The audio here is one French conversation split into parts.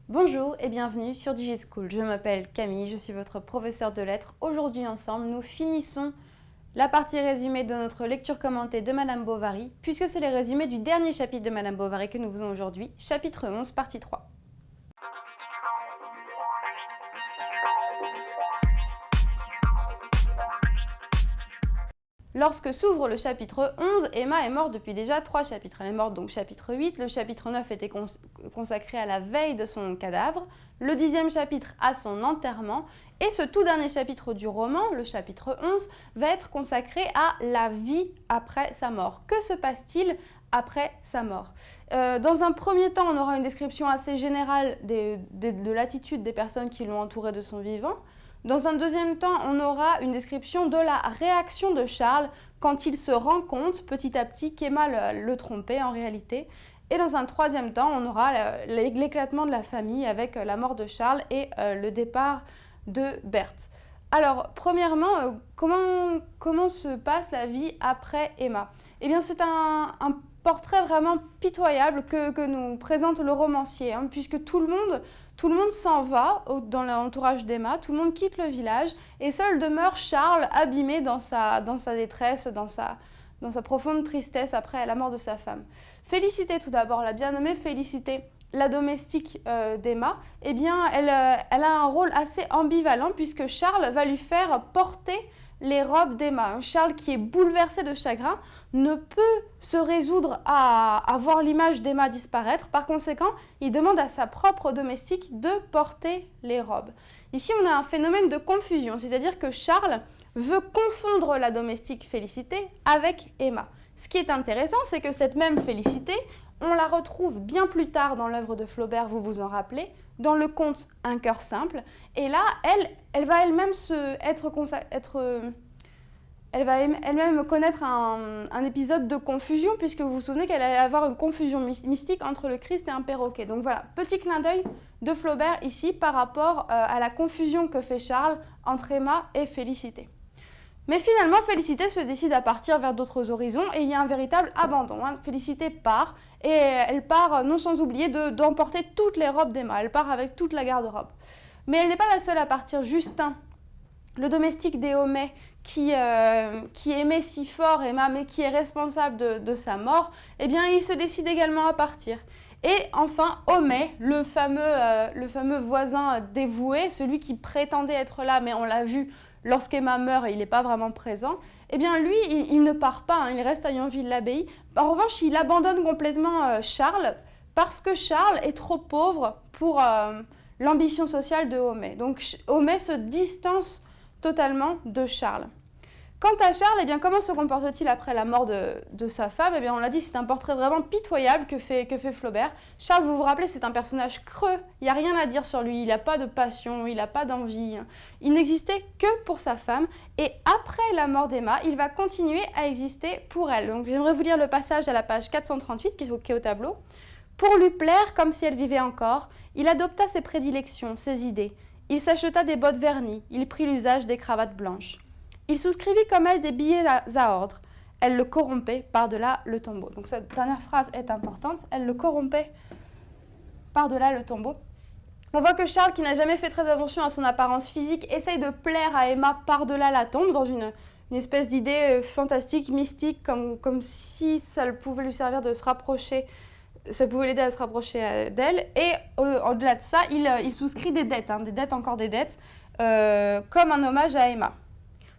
Bonjour et bienvenue sur DigiSchool. Je m'appelle Camille, je suis votre professeure de lettres. Aujourd'hui ensemble, nous finissons la partie résumée de notre lecture commentée de Madame Bovary, puisque c'est le résumé du dernier chapitre de Madame Bovary que nous faisons aujourd'hui, chapitre 11, partie 3. Lorsque s'ouvre le chapitre 11, Emma est morte depuis déjà 3 chapitres. Elle est morte donc chapitre 8, le chapitre 9 était consacré à la veille de son cadavre, le 10e chapitre à son enterrement, et ce tout dernier chapitre du roman, le chapitre 11, va être consacré à la vie après sa mort. Que se passe-t-il après sa mort? Dans un premier temps, on aura une description assez générale de l'attitude des personnes qui l'ont entouré de son vivant. Dans un deuxième temps, on aura une description de la réaction de Charles quand il se rend compte petit à petit qu'Emma le trompait en réalité. Et dans un troisième temps, on aura l'éclatement de la famille avec la mort de Charles et le départ de Berthe. Alors, premièrement, comment se passe la vie après Emma? Eh bien, c'est un portrait vraiment pitoyable que nous présente le romancier, puisque tout le monde s'en va dans l'entourage d'Emma, tout le monde quitte le village et seul demeure Charles abîmé dans sa détresse, dans sa profonde tristesse après la mort de sa femme. Félicité tout d'abord, la bien nommée Félicité, la domestique d'Emma, eh bien elle a un rôle assez ambivalent puisque Charles va lui faire porter les robes d'Emma. Charles, qui est bouleversé de chagrin, ne peut se résoudre à voir l'image d'Emma disparaître. Par conséquent, il demande à sa propre domestique de porter les robes. Ici, on a un phénomène de confusion, c'est-à-dire que Charles veut confondre la domestique Félicité avec Emma. Ce qui est intéressant, c'est que cette même Félicité, on la retrouve bien plus tard dans l'œuvre de Flaubert, vous vous en rappelez, dans le conte Un cœur simple. Et là, elle va elle-même connaître un épisode de confusion, puisque vous vous souvenez qu'elle allait avoir une confusion mystique entre le Christ et un perroquet. Donc voilà, petit clin d'œil de Flaubert ici par rapport à la confusion que fait Charles entre Emma et Félicité. Mais finalement, Félicité se décide à partir vers d'autres horizons et il y a un véritable abandon. Félicité part et elle part non sans oublier d'emporter toutes les robes d'Emma. Elle part avec toute la garde-robe. Mais elle n'est pas la seule à partir. Justin, le domestique des Homais, qui aimait si fort Emma, mais qui est responsable de sa mort, eh bien, il se décide également à partir. Et enfin, Homais, le fameux voisin dévoué, celui qui prétendait être là, mais on l'a vu, lorsqu'Emma meurt et il n'est pas vraiment présent, eh bien lui, il ne part pas, il reste à Yonville-l'Abbaye. En revanche, il abandonne complètement Charles parce que Charles est trop pauvre pour l'ambition sociale de Homais. Donc Homais se distance totalement de Charles. Quant à Charles, eh bien, comment se comporte-t-il après la mort de sa femme? Eh bien, on l'a dit, c'est un portrait vraiment pitoyable que fait Flaubert. Charles, vous vous rappelez, c'est un personnage creux. Il n'y a rien à dire sur lui. Il n'a pas de passion, il n'a pas d'envie. Il n'existait que pour sa femme. Et après la mort d'Emma, il va continuer à exister pour elle. Donc, j'aimerais vous lire le passage à la page 438 qui est au tableau. Pour lui plaire comme si elle vivait encore, il adopta ses prédilections, ses idées. Il s'acheta des bottes vernies. Il prit l'usage des cravates blanches. Il souscrivit comme elle des billets à ordre. Elle le corrompait par-delà le tombeau. Donc cette dernière phrase est importante. Elle le corrompait par-delà le tombeau. On voit que Charles, qui n'a jamais fait très attention à son apparence physique, essaye de plaire à Emma par-delà la tombe, dans une espèce d'idée fantastique, mystique, comme si ça pouvait lui servir de se rapprocher, ça pouvait l'aider à se rapprocher d'elle. Et au-delà de ça, il souscrit des dettes, encore des dettes, comme un hommage à Emma.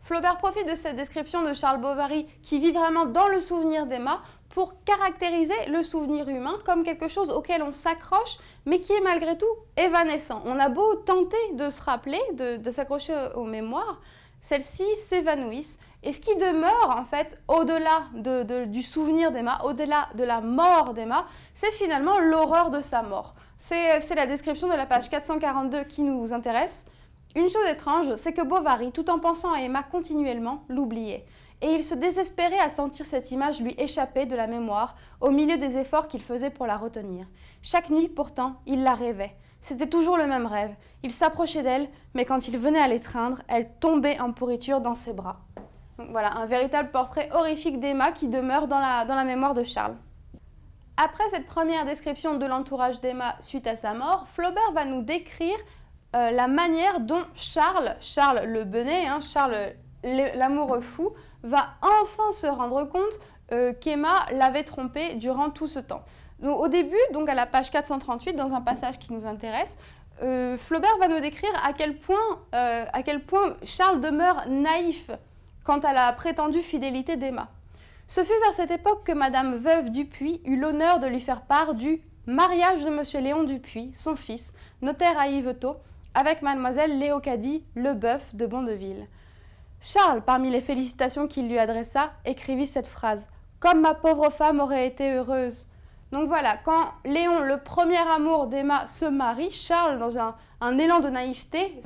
Flaubert profite de cette description de Charles Bovary qui vit vraiment dans le souvenir d'Emma pour caractériser le souvenir humain comme quelque chose auquel on s'accroche mais qui est malgré tout évanescent. On a beau tenter de se rappeler, de s'accrocher aux mémoires, celles-ci s'évanouissent. Et ce qui demeure en fait au-delà du souvenir d'Emma, au-delà de la mort d'Emma, c'est finalement l'horreur de sa mort. C'est la description de la page 442 qui nous intéresse. Une chose étrange, c'est que Bovary, tout en pensant à Emma continuellement, l'oubliait. Et il se désespérait à sentir cette image lui échapper de la mémoire, au milieu des efforts qu'il faisait pour la retenir. Chaque nuit, pourtant, il la rêvait. C'était toujours le même rêve. Il s'approchait d'elle, mais quand il venait à l'étreindre, elle tombait en pourriture dans ses bras. Donc voilà, un véritable portrait horrifique d'Emma qui demeure dans la mémoire de Charles. Après cette première description de l'entourage d'Emma suite à sa mort, Flaubert va nous décrire la manière dont Charles le Benêt, Charles l'amoureux fou, va enfin se rendre compte qu'Emma l'avait trompé durant tout ce temps. Donc, au début, donc à la page 438, dans un passage qui nous intéresse, Flaubert va nous décrire à quel point Charles demeure naïf quant à la prétendue fidélité d'Emma. Ce fut vers cette époque que Madame Veuve Dupuis eut l'honneur de lui faire part du mariage de Monsieur Léon Dupuis, son fils, notaire à Yvetot, avec Mademoiselle Léocadie Leboeuf de Bondeville. Charles, parmi les félicitations qu'il lui adressa, écrivit cette phrase « Comme ma pauvre femme aurait été heureuse ». Donc voilà, quand Léon, le premier amour d'Emma, se marie, Charles, dans un élan de naïveté,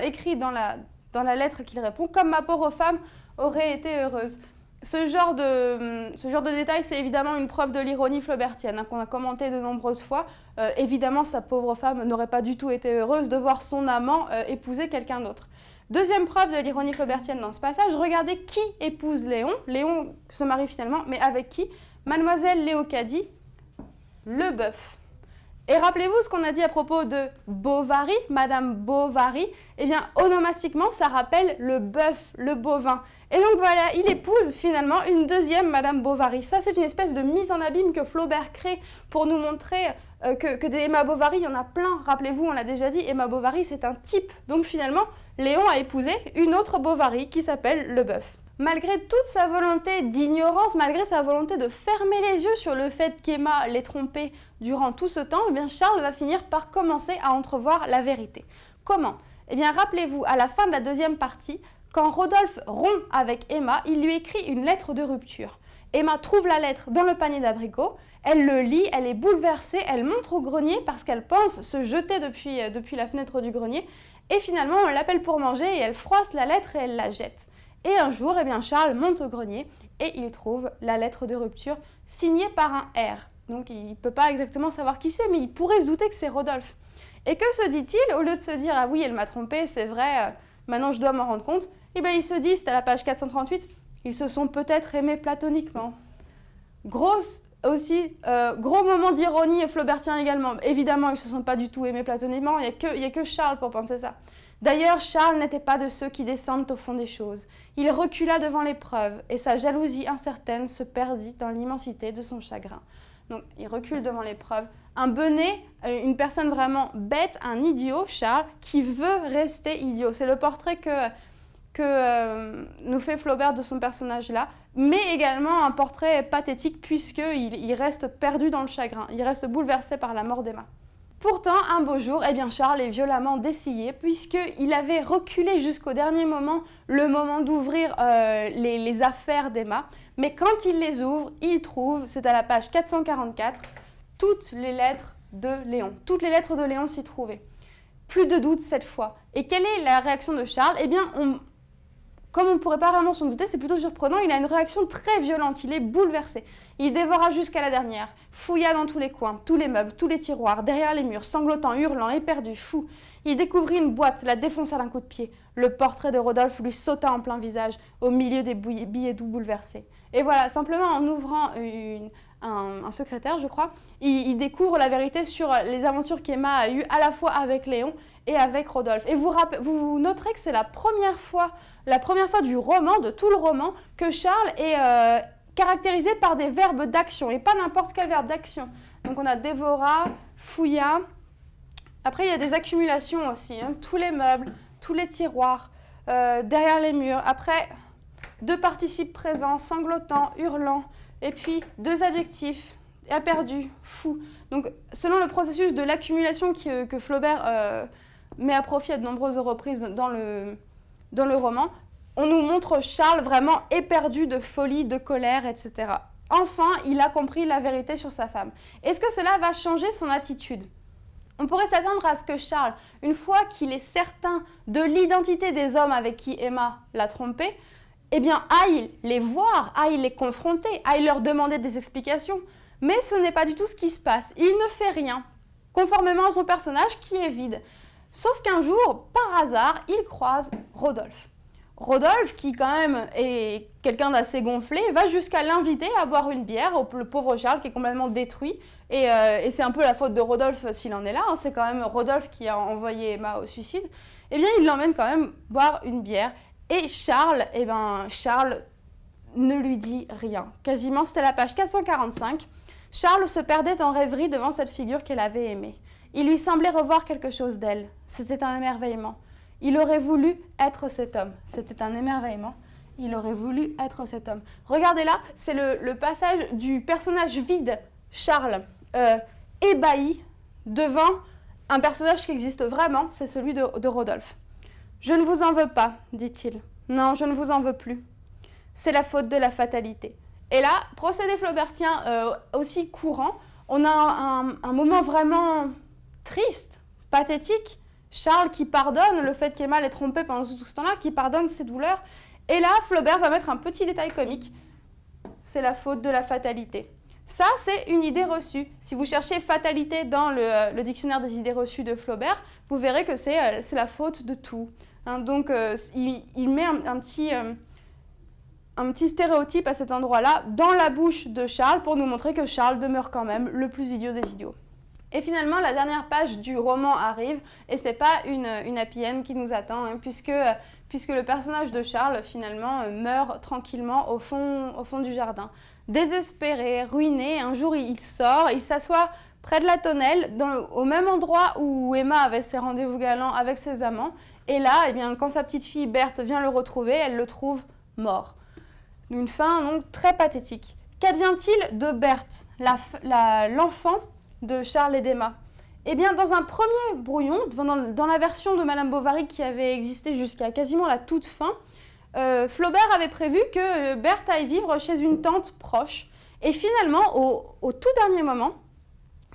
écrit dans la lettre qu'il répond « Comme ma pauvre femme aurait été heureuse ». Ce genre de détail, c'est évidemment une preuve de l'ironie flaubertienne qu'on a commenté de nombreuses fois. Évidemment, sa pauvre femme n'aurait pas du tout été heureuse de voir son amant épouser quelqu'un d'autre. Deuxième preuve de l'ironie flaubertienne dans ce passage, regardez qui épouse Léon. Léon se marie finalement, mais avec qui? Mademoiselle Léocadie Leboeuf. Et rappelez-vous ce qu'on a dit à propos de Bovary, Madame Bovary. Eh bien, onomastiquement, ça rappelle le bœuf, le bovin. Et donc voilà, il épouse finalement une deuxième Madame Bovary. Ça, c'est une espèce de mise en abîme que Flaubert crée pour nous montrer que des Emma Bovary, il y en a plein. Rappelez-vous, on l'a déjà dit, Emma Bovary, c'est un type. Donc finalement, Léon a épousé une autre Bovary qui s'appelle Leboeuf. Malgré toute sa volonté d'ignorance, malgré sa volonté de fermer les yeux sur le fait qu'Emma l'ait trompé durant tout ce temps, eh bien Charles va finir par commencer à entrevoir la vérité. Comment? Eh bien, rappelez-vous, à la fin de la deuxième partie, quand Rodolphe rompt avec Emma, il lui écrit une lettre de rupture. Emma trouve la lettre dans le panier d'abricots, elle le lit, elle est bouleversée, elle monte au grenier parce qu'elle pense se jeter depuis la fenêtre du grenier, et finalement on l'appelle pour manger et elle froisse la lettre et elle la jette. Et un jour, eh bien, Charles monte au grenier et il trouve la lettre de rupture signée par un R. Donc il ne peut pas exactement savoir qui c'est, mais il pourrait se douter que c'est Rodolphe. Et que se dit-il? Au lieu de se dire « Ah oui, elle m'a trompé, c'est vrai, maintenant je dois m'en rendre compte », eh bien il se dit, c'est à la page 438, ils se sont peut-être aimés platoniquement. Gros moment d'ironie flaubertien également. Évidemment, ils ne se sont pas du tout aimés platoniquement, il n'y a que Charles pour penser ça. D'ailleurs, Charles n'était pas de ceux qui descendent au fond des choses. Il recula devant l'épreuve et sa jalousie incertaine se perdit dans l'immensité de son chagrin. Donc, il recule devant l'épreuve. Un Benêt, une personne vraiment bête, un idiot, Charles, qui veut rester idiot. C'est le portrait que nous fait Flaubert de son personnage-là, mais également un portrait pathétique puisqu'il reste perdu dans le chagrin. Il reste bouleversé par la mort d'Emma. Pourtant, un beau jour, eh bien Charles est violemment dessillé puisqu'il avait reculé jusqu'au dernier moment, le moment d'ouvrir les affaires d'Emma. Mais quand il les ouvre, il trouve, c'est à la page 444, toutes les lettres de Léon. Toutes les lettres de Léon s'y trouvaient. Plus de doute cette fois. Et quelle est la réaction de Charles? Eh bien, comme on ne pourrait pas vraiment s'en douter, c'est plutôt surprenant, il a une réaction très violente, il est bouleversé. Il dévora jusqu'à la dernière, fouilla dans tous les coins, tous les meubles, tous les tiroirs, derrière les murs, sanglotant, hurlant, éperdu, fou. Il découvrit une boîte, la défonça d'un coup de pied. Le portrait de Rodolphe lui sauta en plein visage, au milieu des billets doux bouleversés. Et voilà, simplement en ouvrant un secrétaire, je crois, il découvre la vérité sur les aventures qu'Emma a eues à la fois avec Léon et avec Rodolphe. Et vous noterez que c'est la première fois du roman, de tout le roman, que Charles est caractérisé par des verbes d'action, et pas n'importe quel verbe d'action. Donc on a dévora, fouilla. Après, il y a des accumulations aussi, tous les meubles, tous les tiroirs, derrière les murs. Après, 2 participes présents, sanglotant, hurlant, et puis 2 adjectifs, éperdu, fou. Donc, selon le processus de l'accumulation que Flaubert met à profit à de nombreuses reprises dans le roman, on nous montre Charles vraiment éperdu de folie, de colère, etc. Enfin, il a compris la vérité sur sa femme. Est-ce que cela va changer son attitude? On pourrait s'attendre à ce que Charles, une fois qu'il est certain de l'identité des hommes avec qui Emma l'a trompé, eh bien, aille les voir, aille les confronter, aille leur demander des explications. Mais ce n'est pas du tout ce qui se passe. Il ne fait rien, conformément à son personnage qui est vide. Sauf qu'un jour, par hasard, il croise Rodolphe. Rodolphe, qui quand même est quelqu'un d'assez gonflé, va jusqu'à l'inviter à boire une bière, le pauvre Charles qui est complètement détruit. Et c'est un peu la faute de Rodolphe s'il en est là, hein. C'est quand même Rodolphe qui a envoyé Emma au suicide. Eh bien, il l'emmène quand même boire une bière. Et Charles, eh ben, Charles ne lui dit rien. Quasiment, c'était la page 445. Charles se perdait en rêverie devant cette figure qu'elle avait aimée. Il lui semblait revoir quelque chose d'elle. C'était un émerveillement. Il aurait voulu être cet homme. C'était un émerveillement. Il aurait voulu être cet homme. Regardez là, c'est le passage du personnage vide, Charles, ébahi devant un personnage qui existe vraiment, c'est celui de Rodolphe. « Je ne vous en veux pas, dit-il. Non, je ne vous en veux plus. C'est la faute de la fatalité. » Et là, procédé flaubertien aussi courant, on a un moment vraiment triste, pathétique. Charles qui pardonne le fait qu'Emma l'ait trompé pendant tout ce temps-là, qui pardonne ses douleurs. Et là, Flaubert va mettre un petit détail comique. C'est la faute de la fatalité. Ça, c'est une idée reçue. Si vous cherchez fatalité dans le dictionnaire des idées reçues de Flaubert, vous verrez que c'est la faute de tout. Hein, donc, il met un petit stéréotype à cet endroit-là dans la bouche de Charles pour nous montrer que Charles demeure quand même le plus idiot des idiots. Et finalement, la dernière page du roman arrive, et ce n'est pas une happy end qui nous attend, hein, puisque le personnage de Charles, finalement, meurt tranquillement au fond du jardin. Désespéré, ruiné, un jour il sort, il s'assoit près de la tonnelle, au même endroit où Emma avait ses rendez-vous galants avec ses amants, et là, eh bien, quand sa petite fille Berthe vient le retrouver, elle le trouve mort. Une fin donc très pathétique. Qu'advient-il de Berthe, l'enfant de Charles et d'Emma? Eh bien, dans un premier brouillon, dans la version de Madame Bovary qui avait existé jusqu'à quasiment la toute fin, Flaubert avait prévu que Berthe aille vivre chez une tante proche. Et finalement, au tout dernier moment,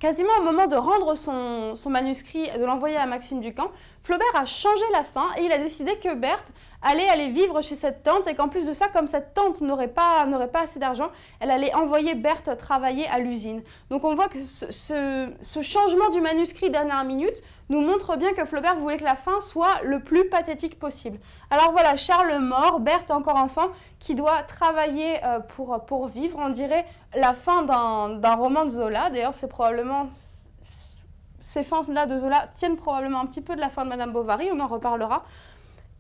quasiment au moment de rendre son manuscrit, de l'envoyer à Maxime Ducamp, Flaubert a changé la fin et il a décidé que Berthe allait aller vivre chez cette tante et qu'en plus de ça, comme cette tante n'aurait pas assez d'argent, elle allait envoyer Berthe travailler à l'usine. Donc on voit que ce changement du manuscrit dernière minute nous montre bien que Flaubert voulait que la fin soit le plus pathétique possible. Alors voilà, Charles mort, Berthe encore enfant, qui doit travailler pour vivre. On dirait la fin d'un roman de Zola. D'ailleurs, c'est probablement... Ces fins-là de Zola tiennent probablement un petit peu de la fin de Madame Bovary, on en reparlera.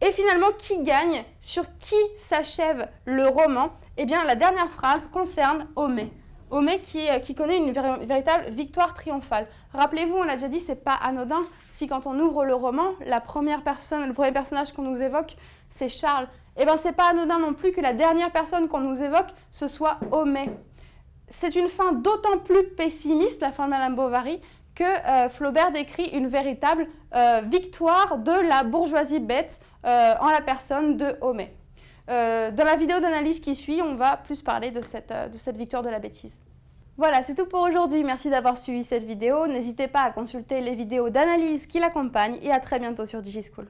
Et finalement, qui gagne? Sur qui s'achève le roman? Eh bien, la dernière phrase concerne Homais. Homais qui connaît une véritable victoire triomphale. Rappelez-vous, on l'a déjà dit, c'est pas anodin si quand on ouvre le roman, le premier personnage qu'on nous évoque, c'est Charles. Eh bien, c'est pas anodin non plus que la dernière personne qu'on nous évoque, ce soit Homais. C'est une fin d'autant plus pessimiste, la fin de Madame Bovary, que Flaubert décrit une véritable victoire de la bourgeoisie bête en la personne de Homais. Dans la vidéo d'analyse qui suit, on va plus parler de cette victoire de la bêtise. Voilà, c'est tout pour aujourd'hui. Merci d'avoir suivi cette vidéo. N'hésitez pas à consulter les vidéos d'analyse qui l'accompagnent et à très bientôt sur DigiSchool.